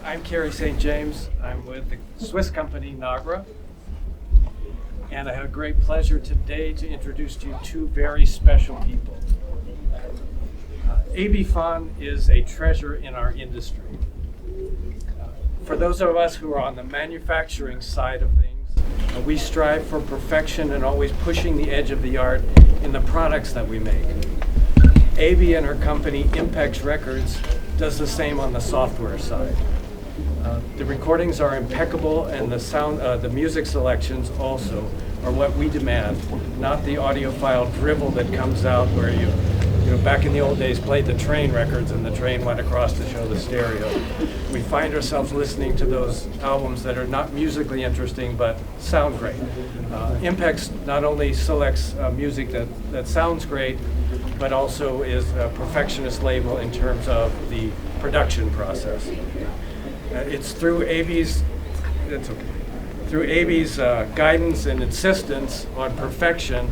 I'm Kerry St. James. I'm with the Swiss company Nagra. And I have a great pleasure today to introduce to you two very special people. Abey Fonn is a treasure in our industry. For those of us who are on the manufacturing side of things, we strive for perfection and always pushing the edge of the art in the products that we make. Abey and her company, Impex Records, does the same on the software side. The recordings are impeccable, and the music selections also are what we demand, not the audiophile drivel that comes out where you back in the old days played the train records and the train went across to show the stereo. We find ourselves listening to those albums that are not musically interesting but sound great. Impex not only selects music that sounds great, but also is a perfectionist label in terms of the production process. It's through Abey's guidance and insistence on perfection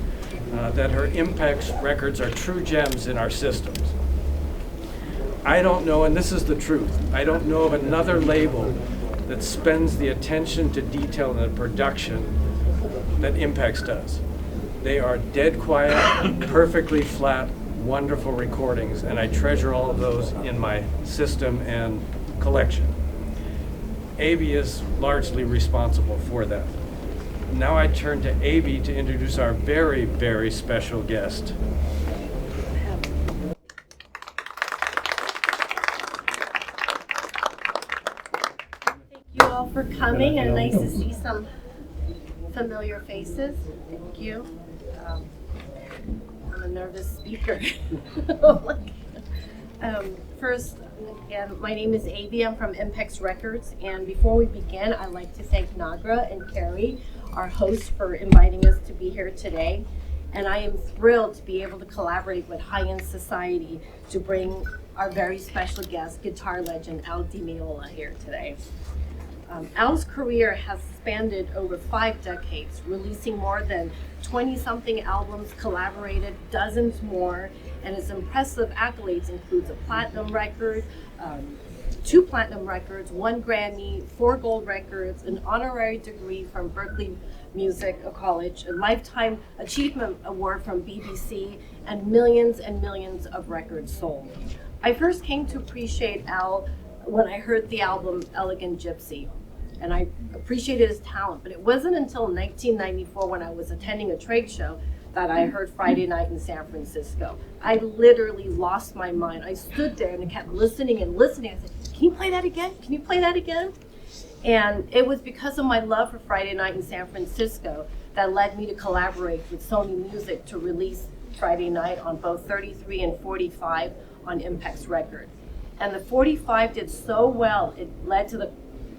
that her Impex records are true gems in our systems. I don't know, and this is the truth, I don't know of another label that spends the attention to detail in the production that Impex does. They are dead quiet, perfectly flat, wonderful recordings, and I treasure all of those in my system and collection. Abey is largely responsible for that. Now I turn to Abey to introduce our very, very special guest. Thank you all for coming, and nice to see some familiar faces. Thank you. I'm a nervous speaker. First, again, my name is Abey. I'm from Impex Records, and before we begin, I'd like to thank Nagra and Kerry, our hosts, for inviting us to be here today. And I am thrilled to be able to collaborate with High End Society to bring our very special guest, guitar legend Al Di Meola, here today. Al's career has spanned over 5 decades, releasing more than 20-something albums, collaborated dozens more, and his impressive accolades includes a platinum record, 2 platinum records, 1 Grammy, 4 gold records, an honorary degree from Berklee Music College, a Lifetime Achievement Award from BBC, and millions of records sold. I first came to appreciate Al when I heard the album Elegant Gypsy, and I appreciated his talent, but it wasn't until 1994 when I was attending a trade show that I heard Friday Night in San Francisco. I literally lost my mind. I stood there and I kept listening and listening. I said, can you play that again? Can you play that again? And it was because of my love for Friday Night in San Francisco that led me to collaborate with Sony Music to release Friday Night on both 33 and 45 on Impex Records. And the 45 did so well, it led to the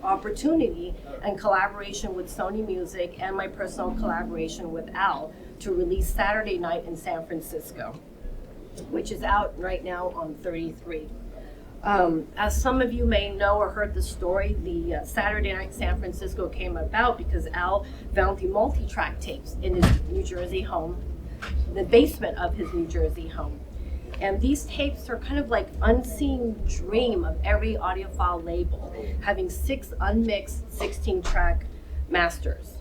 opportunity and collaboration with Sony Music and my personal collaboration with Al to release Saturday Night in San Francisco, which is out right now on 33. As some of you may know or heard the story, the Saturday Night in San Francisco came about because Al found the multi-track tapes in his New Jersey home, the basement of his New Jersey home. And these tapes are kind of like unseen dream of every audiophile label, having 6 unmixed 16-track masters.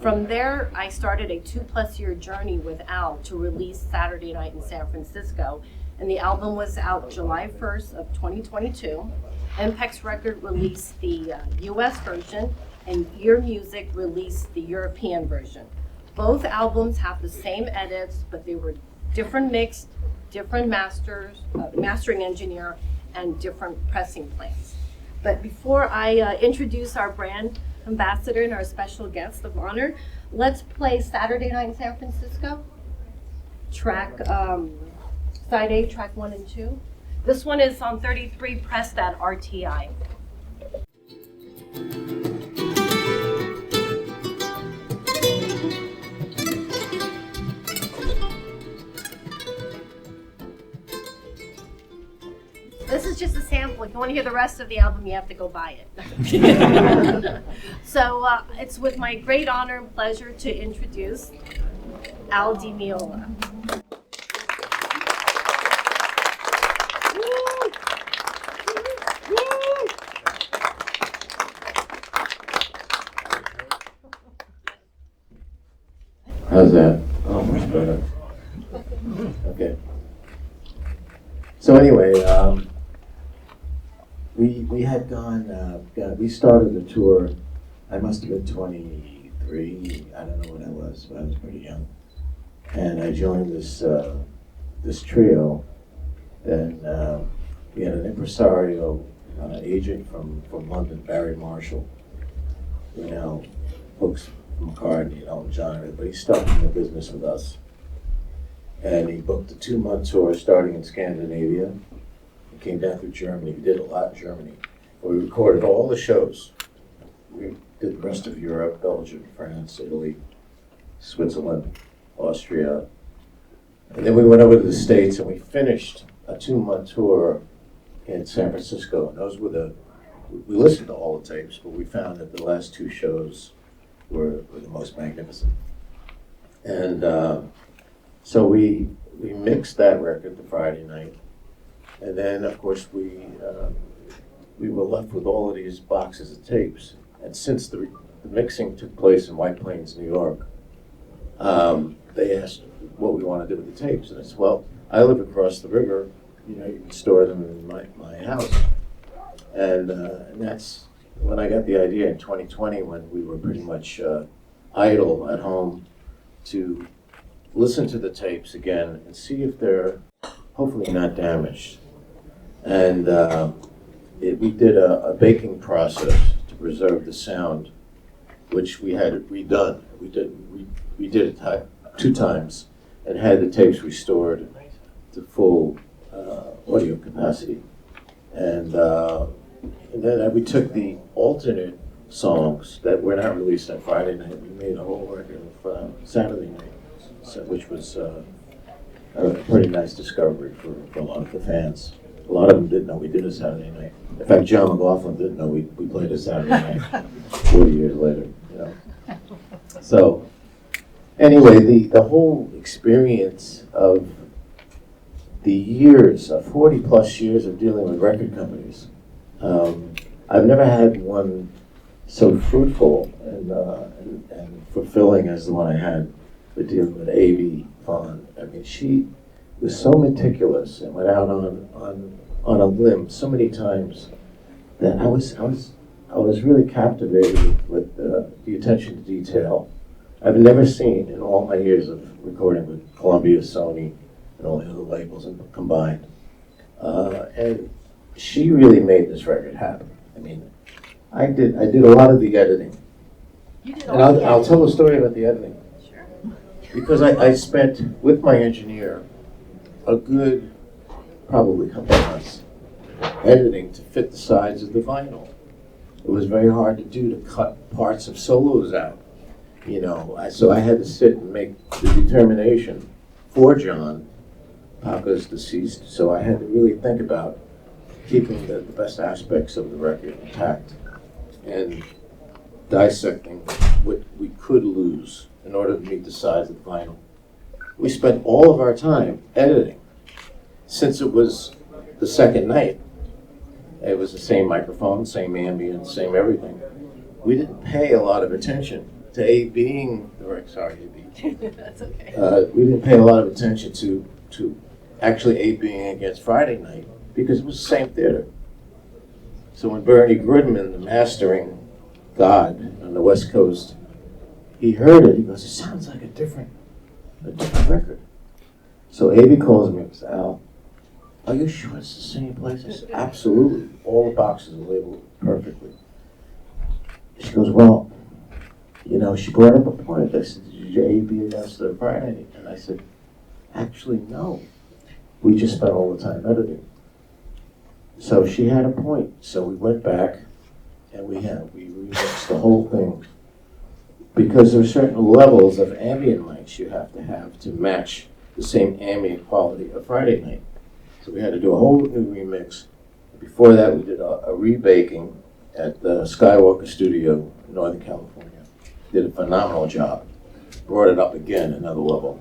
From there, I started a 2+ year journey with Al to release Saturday Night in San Francisco, and the album was out July 1st of 2022. Impex Record released the US version, and Ear Music released the European version. Both albums have the same edits, but they were different mixed, different masters, mastering engineer, and different pressing plans. But before I introduce our brand ambassador and our special guest of honor, let's play Saturday Night in San Francisco. Track, side A, track 1 and 2. This one is on 33, pressed at RTI. This is just a sample. If you want to hear the rest of the album, you have to go buy it. So it's with my great honor and pleasure to introduce Al Di Meola. How's that? Oh, much better. Okay. So anyway, we had we started the tour. I must have been 23. I don't know what I was, but I was pretty young. And I joined this trio. And we had an impresario agent from London, Barry Marshall. You know, books from McCartney and Elton John and everybody. He started in the business with us. And he booked a 2-month tour starting in Scandinavia. He came down through Germany. We did a lot in Germany. We recorded all the shows. We did the rest of Europe, Belgium, France, Italy, Switzerland, Austria. And then we went over to the States and we finished a 2-month tour in San Francisco. And those were we listened to all the tapes, but we found that the last 2 shows were the most magnificent. And so we mixed that record the Friday night. And then, of course, we were left with all of these boxes of tapes. And since the mixing took place in White Plains, New York, they asked what we want to do with the tapes. And I said, well, I live across the river. You know, you can store them in my house. And that's when I got the idea in 2020, when we were pretty much idle at home, to listen to the tapes again and see if they're hopefully not damaged. And we did a baking process to preserve the sound, which we had redone. We did it 2 times and had the tapes restored to full audio capacity. And then we took the alternate songs that were not released on Friday night. We made a whole record of Saturday night, which was a pretty nice discovery for a lot of the fans. A lot of them didn't know we did a Saturday night. In fact, John McLaughlin didn't know we played a Saturday night 40 years later. You know. So anyway, the whole experience of the years, 40 plus years of dealing with record companies, I've never had one so fruitful and fulfilling as the one I had with dealing with Abey Fonn. I mean, she was so meticulous and went out on a limb so many times that I was really captivated with the attention to detail. I've never seen in all my years of recording with Columbia, Sony, and all the other labels combined. And she really made this record happen. I mean, I did a lot of the editing. You did And I'll tell a story about the editing. Sure. Because I spent with my engineer a good probably couple of months editing to fit the sides of the vinyl. It was very hard to do, to cut parts of solos out. You know, so I had to sit and make the determination for John. Paca's deceased, so I had to really think about keeping the best aspects of the record intact and dissecting what we could lose in order to meet the size of the vinyl. We spent all of our time editing. Since it was the second night, it was the same microphone, same ambient, same everything. We didn't pay a lot of attention to sorry, A-B. That's okay. We didn't pay a lot of attention to actually A being against Friday night, because it was the same theater. So when Bernie Goodman, the mastering god on the West Coast, he heard it, he goes, it sounds like a different record. So Abey calls me and says, Al, are you sure it's the same place? I said, absolutely. All the boxes are labeled perfectly. She goes, well, you know, she brought up a point. I said, did your Abey against the Friday? And I said, actually, no. We just spent all the time editing. So she had a point. So we went back and we remixed the whole thing, because there are certain levels of ambient mics you have to match the same ambient quality of Friday night. So we had to do a whole new remix. Before that, we did a rebaking at the Skywalker Studio in Northern California. Did a phenomenal job. Brought it up again another level.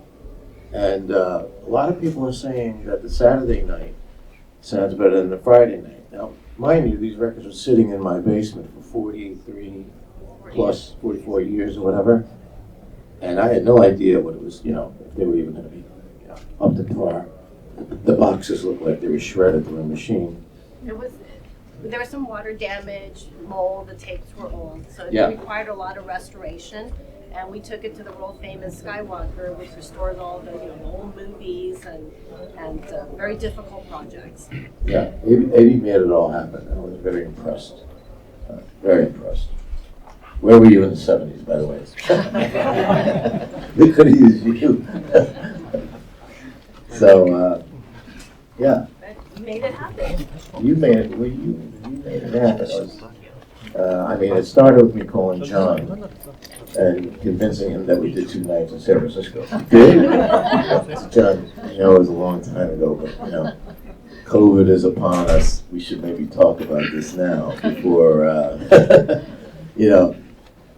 And a lot of people are saying that the Saturday night sounds better than the Friday night. Now, mind you, these records were sitting in my basement for 44 years or whatever. And I had no idea what it was, if they were even going to be up to par. The boxes looked like they were shredded through a machine. There was some water damage, mold, the tapes were old, so it Yeah. required a lot of restoration. And we took it to the world famous Skywalker, which restores all the old movies and very difficult projects. Yeah, Abey made it all happen. I was very impressed. Very impressed. Where were you in the 70s, by the way? We could have used you. So, yeah. You made it happen. You made it. Well, you made it happen. It started with me calling John and convincing him that we did 2 nights in San Francisco. John, it was a long time ago, but COVID is upon us. We should maybe talk about this now before,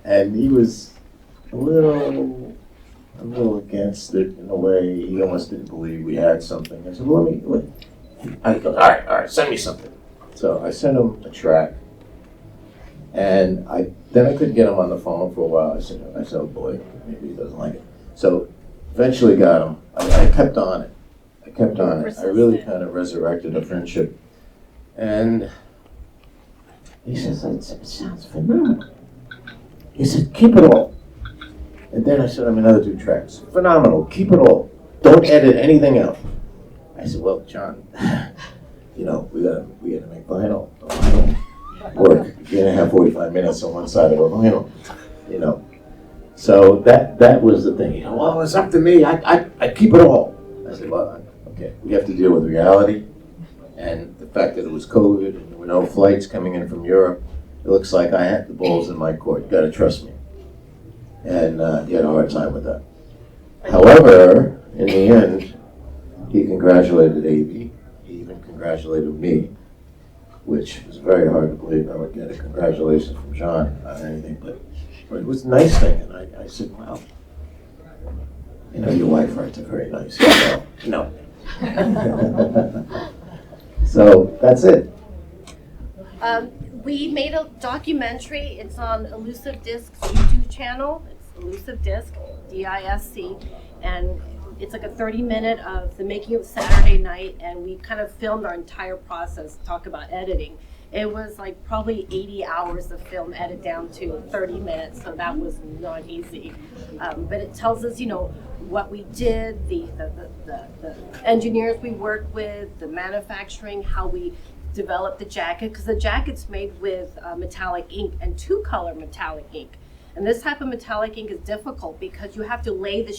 And he was a little against it in a way. He almost didn't believe we had something. I said, well, let me. I go, all right, send me something. So I sent him a track, and then I couldn't get him on the phone for a while. I said, oh boy, maybe he doesn't like it. So eventually got him. I kept on it. I really kind of resurrected a friendship. And he says, it sounds phenomenal. He said, keep it all. And then I said, another 2 tracks. Phenomenal, keep it all. Don't edit anything out. I said, well, John, we gotta make vinyl. Work. You're gonna have 45 minutes on one side of a vinyl, So that was the thing. Well, it's up to me. I keep it all. I said, well, okay. We have to deal with reality, and the fact that it was COVID and there were no flights coming in from Europe. It looks like I had the balls in my court. You gotta trust me. And he had a hard time with that. However, in the end, he congratulated Abey. He even congratulated me, which was very hard to believe I would get a congratulations from John on anything, but it was a nice thing. And I said, well, your wife writes a very nice email. So that's it. We made a documentary. It's on Elusive Disc's YouTube channel. It's Elusive Disc, DISC, and it's like a 30-minute of the making of Saturday Night, and we kind of filmed our entire process, talk about editing. It was like probably 80 hours of film edited down to 30 minutes, so that was not easy. But it tells us, what we did, the engineers we worked with, the manufacturing, how we developed the jacket, because the jacket's made with metallic ink and 2-color metallic ink. And this type of metallic ink is difficult because you have to lay the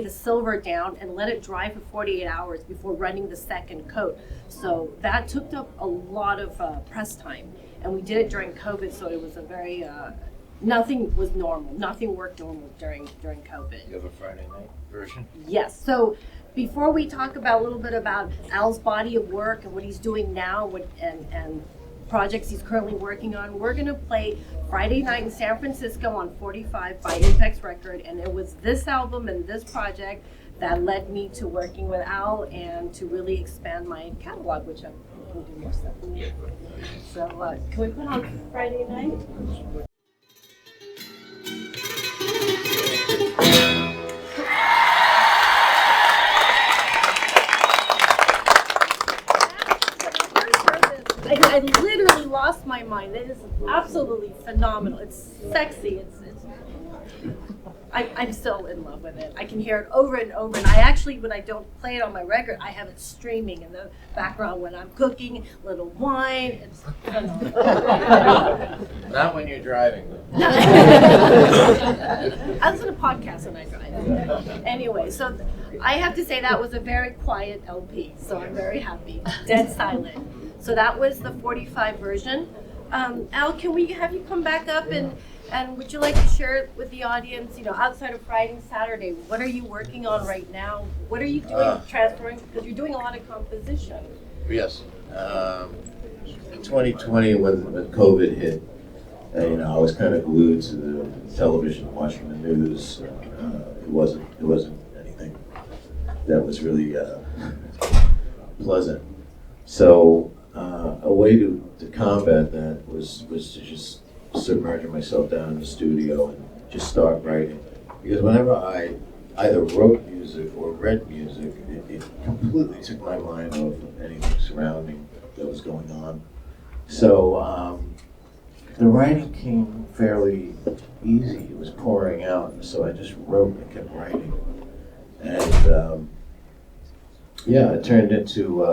silver down and let it dry for 48 hours before running the second coat. So that took up a lot of press time. And we did it during COVID, so it was a very, nothing was normal. Nothing worked normal during COVID. You have a Friday night version? Yes. So before we talk about a little bit about Al's body of work and what he's doing now and projects he's currently working on, we're going to play Friday Night in San Francisco on 45 by Impex Records, and it was this album and this project that led me to working with Al and to really expand my catalog, which I'm going to do more stuff. So can we put on Friday Night? I literally lost my mind. It is absolutely phenomenal. It's sexy. I'm still in love with it. I can hear it over and over. And I actually, when I don't play it on my record, I have it streaming in the background when I'm cooking, little wine. It's phenomenal. Not when you're driving. I listen to podcasts when I drive. Anyway, so I have to say that was a very quiet LP. So I'm very happy. Dead silent. So that was the 45 version. Al, can we have you come back up and would you like to share with the audience, outside of Friday and Saturday, what are you working on right now? What are you doing transferring? Because you're doing a lot of composition. Yes. In 2020, when COVID hit, I was kind of glued to the television, watching the news. It wasn't anything that was really pleasant. So a way to combat that was to just submerge myself down in the studio and just start writing. Because whenever I either wrote music or read music, it completely took my mind off of anything surrounding that was going on. So the writing came fairly easy. It was pouring out, so I just wrote and kept writing. And yeah, it turned into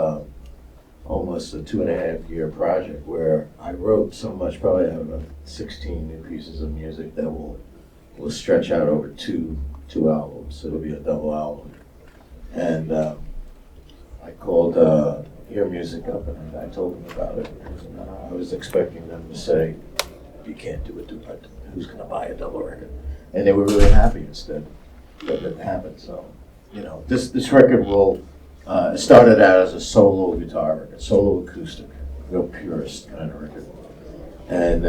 almost a 2.5-year project where I wrote so much, probably I have about 16 new pieces of music that will stretch out over two albums. So it'll be a double album. And I called Your Music up and I told them about it. And, I was expecting them to say, you can't do a duet. Who's going to buy a double record? And they were really happy instead that it happened. So, you know, this record will started out as a solo guitar record, solo acoustic, real purist kind of record. And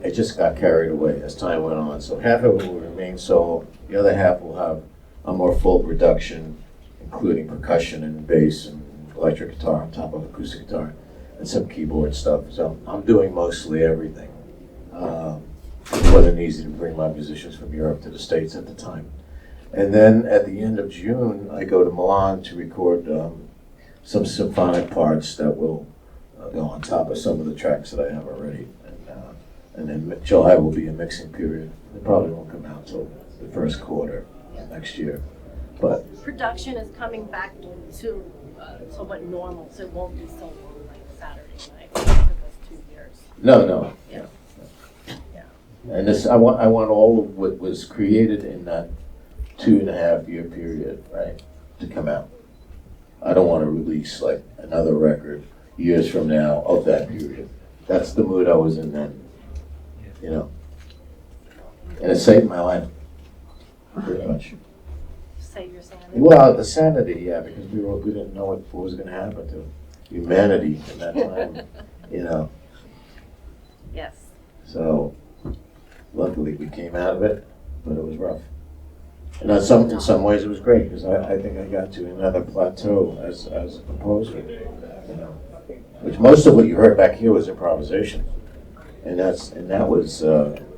it just got carried away as time went on. So half of it will remain solo, the other half will have a more full production, including percussion and bass and electric guitar on top of acoustic guitar and some keyboard stuff. So I'm doing mostly everything. It wasn't easy to bring my musicians from Europe to the States at the time. And then at the end of June, I go to Milan to record some symphonic parts that will go on top of some of the tracks that I have already. And then July will be a mixing period. It probably won't come out till the first quarter next year. But production is coming back to somewhat normal, so it won't be so long like Saturday night. It took us 2 years. No. Yeah. And this, I want all of what was created in that 2.5-year period, right, to come out. I don't want to release like another record years from now of that period. That's the mood I was in then, you know. And it saved my life, pretty much. Save your sanity. Well, the sanity, yeah, because we didn't know what was going to happen to humanity in that time, you know. Yes. So, luckily we came out of it, but it was rough. And in some ways it was great, because I think I got to another plateau as a composer, you know. Which most of what you heard back here was improvisation. And that was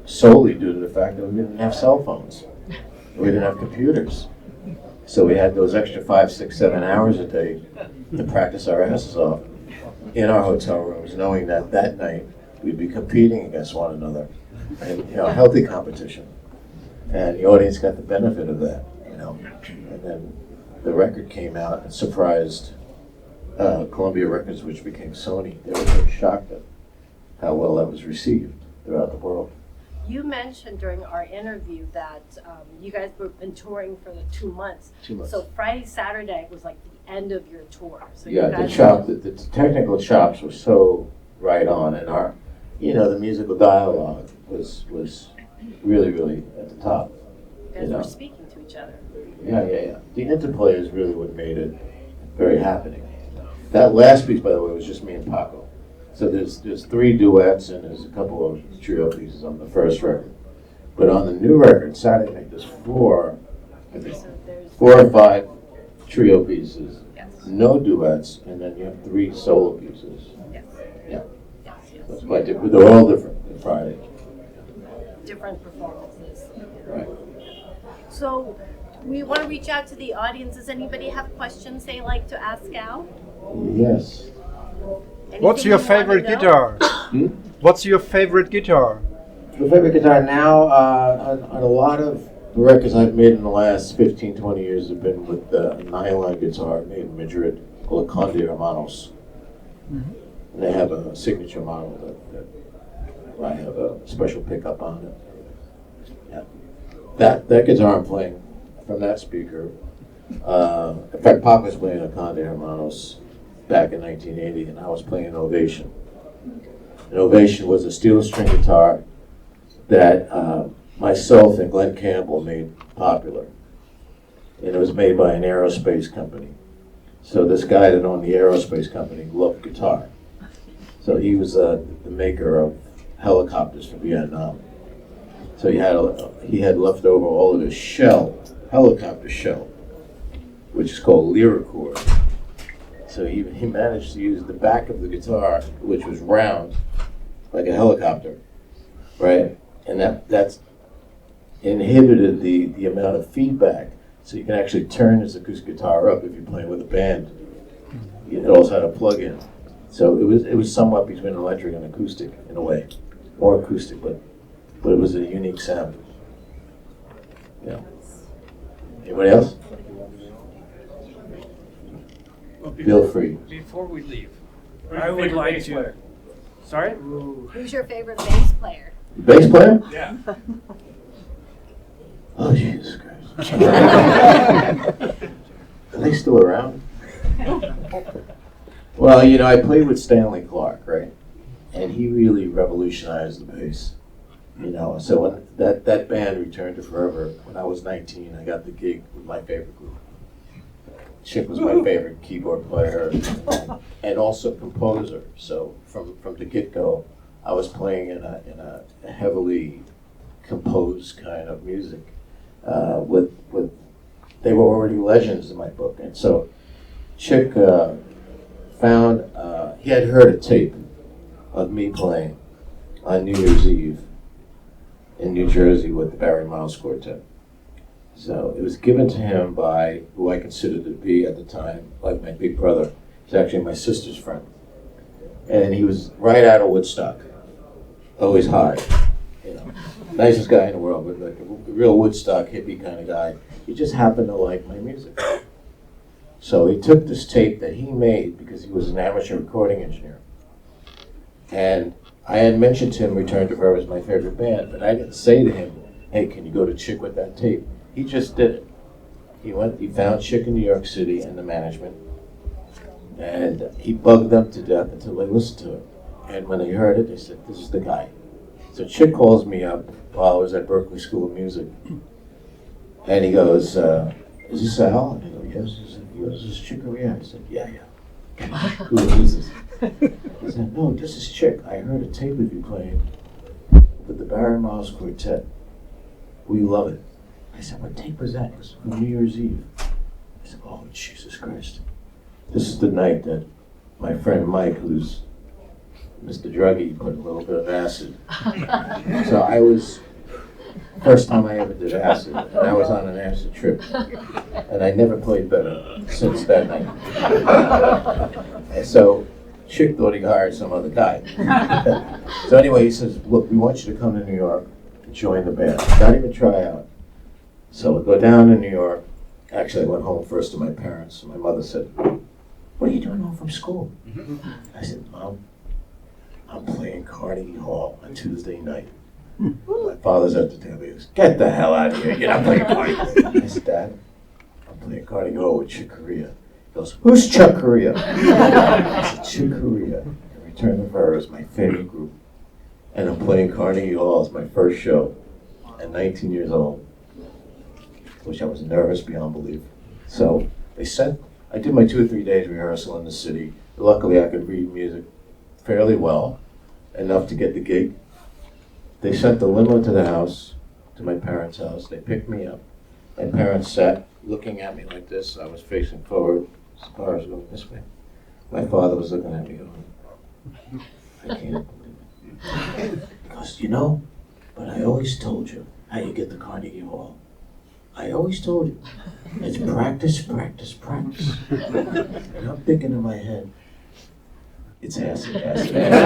solely due to the fact that we didn't have cell phones. We didn't have computers. So we had those extra 5, 6, 7 hours a day to practice our asses off in our hotel rooms, knowing that that night we'd be competing against one another, and healthy competition. And the audience got the benefit of that, you know. And then the record came out and surprised Columbia Records, which became Sony. They were very shocked at how well that was received throughout the world. You mentioned during our interview that you guys were been touring for like 2 months. 2 months. So Friday, Saturday was like the end of your tour. So Yeah, you guys the technical chops were so right on, and our, the musical dialogue was really, really at the top. You guys were speaking to each other. Yeah. The interplay is really what made it very happening. That last piece, by the way, was just me and Paco. So there's 3 duets and there's a couple of trio pieces on the first record. But on the new record, Saturday night, there's 4, I think, So there's 4 or 5 trio pieces, yes. no duets, and then you have 3 solo pieces. Yes. Yeah. Yes. So it's quite different. They're all different than Friday. Different performances. Right. So we want to reach out to the audience. Does anybody have questions they like to ask Al? Yes. What's Anything your you wanna favorite know? guitar? What's your favorite guitar? My favorite guitar now, on a lot of the records I've made in the last 15, 20 years have been with a nylon guitar made in Madrid called a Conde Hermanos. And they have a signature model that I have a special pickup on it. Yeah. That guitar I'm playing from that speaker. In fact, Pop was playing a Conde Hermanos back in 1980, and I was playing an Ovation. An Ovation was a steel string guitar that myself and Glenn Campbell made popular. And it was made by an aerospace company. So this guy that owned the aerospace company loved guitar. So he was the maker of helicopters for Vietnam. So he had left over all of his helicopter shell, which is called lyricord. So he managed to use the back of the guitar, which was round, like a helicopter, right? And that's inhibited the amount of feedback. So you can actually turn this acoustic guitar up if you're playing with a band. It also had a plug-in. So it was somewhat between electric and acoustic in a way. More acoustic, but it was a unique sound. Yeah. Anybody else? Well, Feel free. Before we leave, I would like to. Sorry? Who's your favorite bass player? Bass player? Yeah. Oh, Jesus Christ. Are they still around? Well, you know, I played with Stanley Clarke, right? And he really revolutionized the bass. You know, so when that band returned to Forever, when I was 19, I got the gig with my favorite group. Chick was my favorite keyboard player and also composer. So from the get-go, I was playing in a heavily composed kind of music. With they were already legends in my book, and so Chick found he had heard a tape of me playing on New Year's Eve in New Jersey with the Barry Miles Quartet. So it was given to him by who I considered to be at the time like my big brother. He's actually my sister's friend, and he was right out of Woodstock, always high, you know, nicest guy in the world, but like a real Woodstock hippie kind of guy. He just happened to like my music. So he took this tape that he made because he was an amateur recording engineer. And I had mentioned to him Return to Forever was my favorite band, but I didn't say to him, hey, can you go to Chick with that tape? He just did it. He found Chick in New York City and the management, and he bugged them to death until they listened to it. And when they heard it, they said, this is the guy. So Chick calls me up while I was at Berklee School of Music, and he goes, is this Al? And I go, yes. He said, is this Chick Corea? I said, yeah. Who is this? He said, no, this is Chick. I heard a tape of you playing with the Barry Miles Quartet. We love it. I said, what tape was that? It was from New Year's Eve. I said, oh, Jesus Christ. This is the night that my friend Mike, who's Mr. Druggy, put a little bit of acid. So I was, first time I ever did acid, and I was on an acid trip. And I never played better since that night. And so Chick thought he hired some other guy. So anyway, he says, look, we want you to come to New York and join the band. Not even try out. So I go down to New York. Actually, I went home first to my parents. My mother said, what are you doing home from school? I said, Mom, I'm playing Carnegie Hall on Tuesday night. My father's at the table. He goes, get the hell out of here. You're not playing Carnegie. I said, Dad, I'm playing Carnegie Hall with Chick Corea. He goes, who's Chuck Corea? I said, Chick Corea and Return to Forever is my favorite group. And I'm playing Carnegie Hall as my first show at 19 years old, which I was nervous beyond belief. So I did my 2 or 3 days rehearsal in the city. Luckily, I could read music fairly well, enough to get the gig. They sent the limo to the house, to my parents' house. They picked me up. My parents sat looking at me like this. I was facing forward. The car was going this way. My father was looking at me going, I can't believe it. He goes, you know, but I always told you how you get to Carnegie Hall. I always told you. It's practice, practice, practice. And I'm thinking in my head, it's acid, acid, acid.